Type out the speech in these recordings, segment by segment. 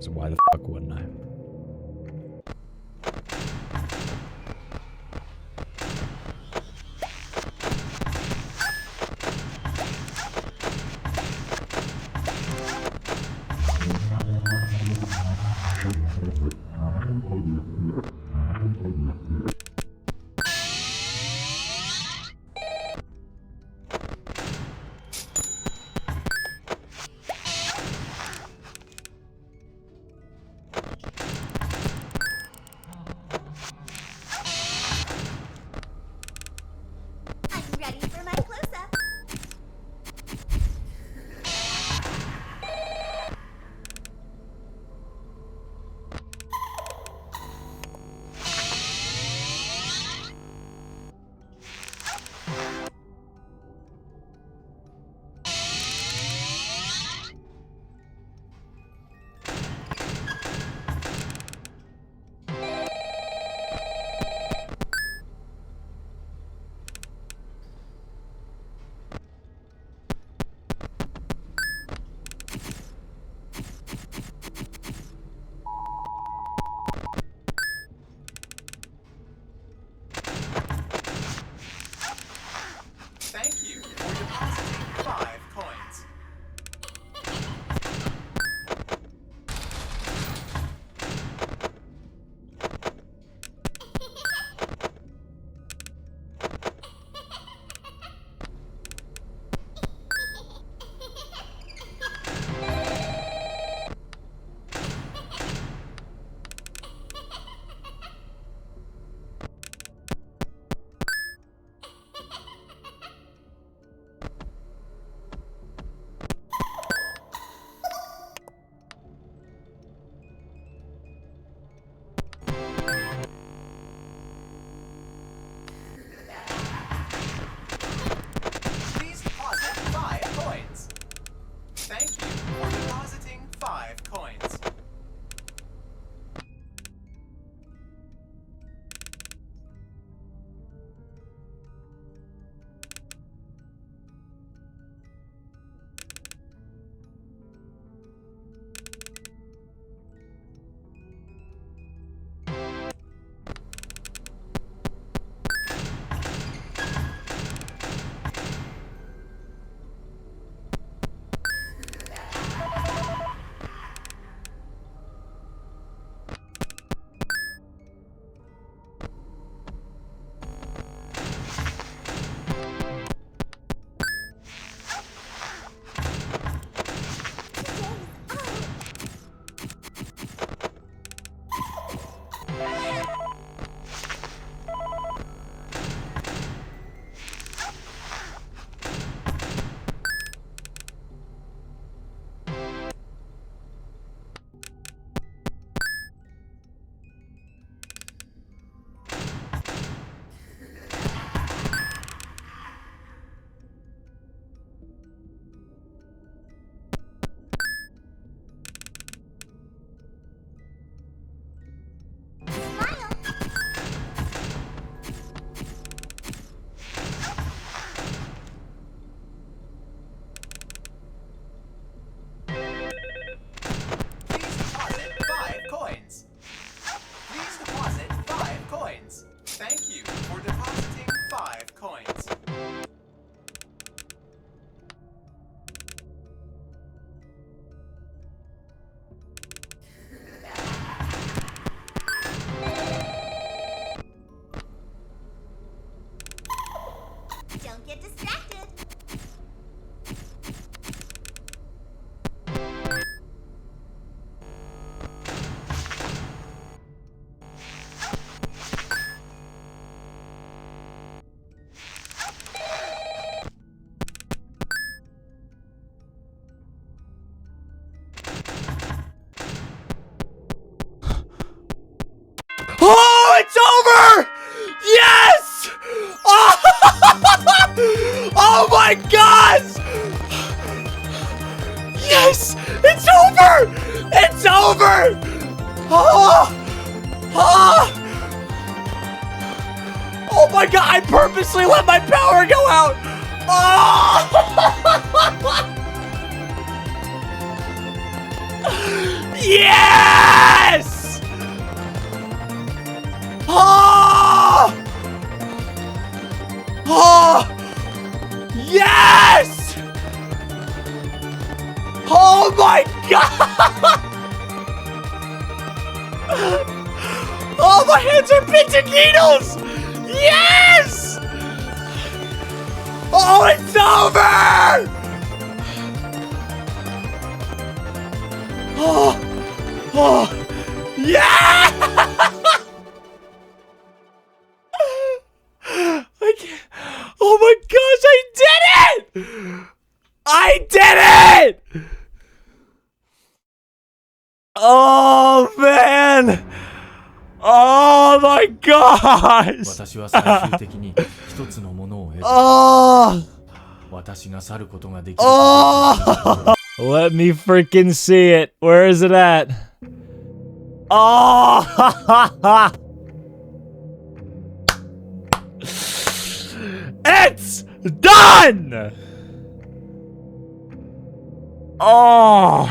So why the fuck wouldn't I? I'm ready for my close-up. Thank you for depositing 5 coins. Please deposit 5 coins. Thank you for depositing 5 coins. Please deposit 5 coins. Please deposit 5 coins. Thank you for depositing 5 coins. Don't get distracted. Oh, it's over! Yes! Oh, oh my God! Yes! It's over! It's over! Oh! Oh! Oh my God! I purposely let my power go out! Oh! Yes! Oh! Oh! Yes! Oh my god! Oh, my hands are pins and needles! Yes! Oh, it's over! Oh, oh, yeah! I can't. Oh my gosh, I did it! I did it! Oh man! Oh my gosh! 私は最終的に一つのものを得た。 Oh! 私が去ることができる。 Oh! Let me freaking see it. Where is it at? Oh! It's done! Oh!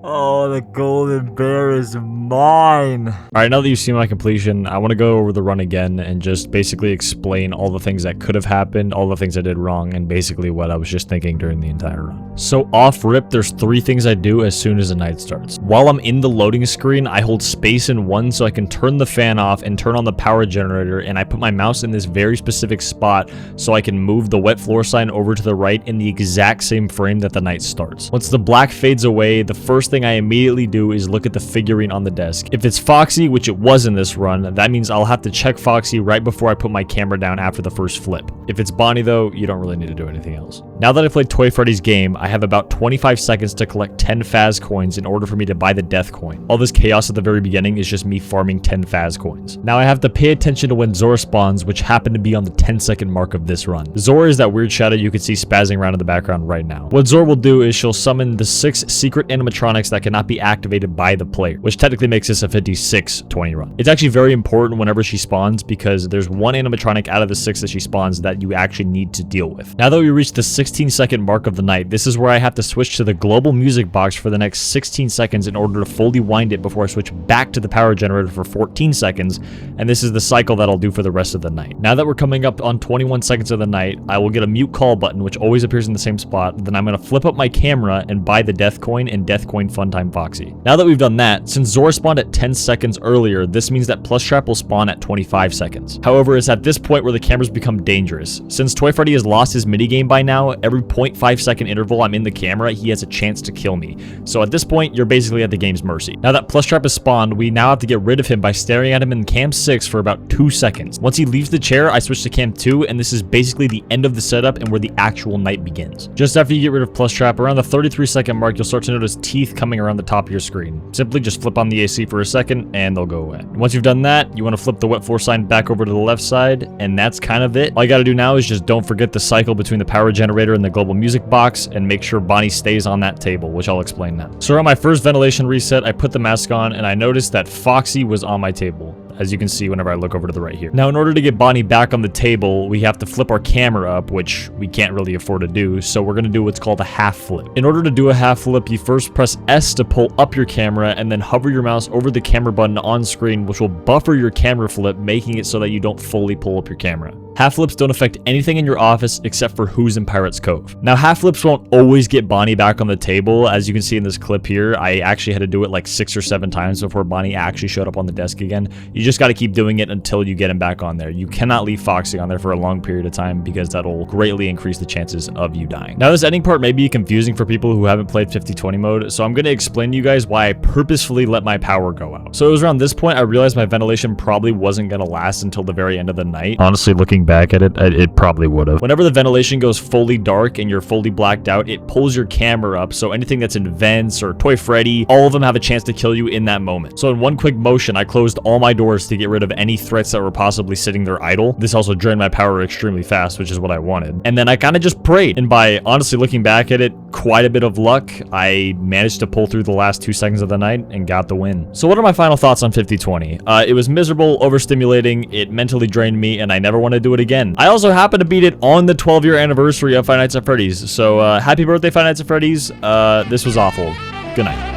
Oh, the golden bear is mine. All right, now that you've seen my completion, I want to go over the run again and just basically explain all the things that could have happened, all the things I did wrong, and basically what I was just thinking during the entire run. So off rip, there's 3 things I do as soon as the night starts. While I'm in the loading screen, I hold space and 1 so I can turn the fan off and turn on the power generator, and I put my mouse in this very specific spot so I can move the wet floor sign over to the right in the exact same frame that the night starts. Once the black fades away, the first thing I immediately do is look at the figurine on the desk. If it's Foxy, which it was in this run, that means I'll have to check Foxy right before I put my camera down after the first flip. If it's Bonnie though, you don't really need to do anything else. Now that I played Toy Freddy's game, I have about 25 seconds to collect 10 Faz coins in order for me to buy the death coin. All this chaos at the very beginning is just me farming 10 Faz coins. Now I have to pay attention to when Zora spawns, which happened to be on the 10-second mark of this run. Zora is that weird shadow you can see spazzing around in the background right now. What Zora will do is she'll summon the 6 secret animatronics that cannot be activated by the player, which technically makes this a 56-20 run. It's actually very important whenever she spawns because there's 1 animatronic out of the 6 that she spawns that you actually need to deal with. Now that we reached the 16-second mark of the night, this is where I have to switch to the global music box for the next 16 seconds in order to fully wind it before I switch back to the power generator for 14 seconds, and this is the cycle that I'll do for the rest of the night. Now that we're coming up on 21 seconds of the night, I will get a mute call button, which always appears in the same spot. Then I'm going to flip up my camera and buy the death coin and death coin Funtime Foxy. Now that we've done that, since Zora spawned at 10 seconds earlier, this means that Plushtrap will spawn at 25 seconds. However, it's at this point where the cameras become dangerous. Since Toy Freddy has lost his minigame by now, every 0.5 second interval I'm in the camera, he has a chance to kill me. So at this point, you're basically at the game's mercy. Now that Plushtrap has spawned, we now have to get rid of him by staring at him in cam 6 for about 2 seconds. Once he leaves the chair, I switch to cam 2, and this is basically the end of the setup and where the actual night begins. Just after you get rid of Plushtrap, around the 33-second mark, you'll start to notice teeth coming around the top of your screen. Simply just flip on the AC for a second, and they'll go away. Once you've done that, you want to flip the wet floor sign back over to the left side, and that's kind of it. All you gotta do now is just don't forget the cycle between the power generator and the global music box, and make sure Bonnie stays on that table, which I'll explain now. So on my first ventilation reset, I put the mask on, and I noticed that Foxy was on my table, as you can see whenever I look over to the right here. Now, in order to get Bonnie back on the table, we have to flip our camera up, which we can't really afford to do, so we're gonna do what's called a half flip. In order to do a half flip, you first press S to pull up your camera, and then hover your mouse over the camera button on screen, which will buffer your camera flip, making it so that you don't fully pull up your camera. Half flips don't affect anything in your office except for who's in Pirates Cove. Now, half flips won't always get Bonnie back on the table. As you can see in this clip here, I actually had to do it like 6 or 7 times before Bonnie actually showed up on the desk again. You just got to keep doing it until you get him back on there. You cannot leave Foxy on there for a long period of time because that'll greatly increase the chances of you dying. Now, this ending part may be confusing for people who haven't played 50/20 mode, so I'm going to explain to you guys why I purposefully let my power go out. So it was around this point I realized my ventilation probably wasn't going to last until the very end of the night. Honestly, looking back at it probably would have. Whenever the ventilation goes fully dark and you're fully blacked out, it pulls your camera up, so anything that's in vents or Toy Freddy, all of them have a chance to kill you in that moment. So in one quick motion, I closed all my doors to get rid of any threats that were possibly sitting there idle. This also drained my power extremely fast, which is what I wanted. And then I kind of just prayed. And by honestly looking back at it, quite a bit of luck, I managed to pull through the last 2 seconds of the night and got the win. So what are my final thoughts on 5020? It was miserable, overstimulating, it mentally drained me, and I never want to do it again. I also happened to beat it on the 12-year anniversary of Five Nights at Freddy's, so happy birthday, Five Nights at Freddy's. This was awful. Good night.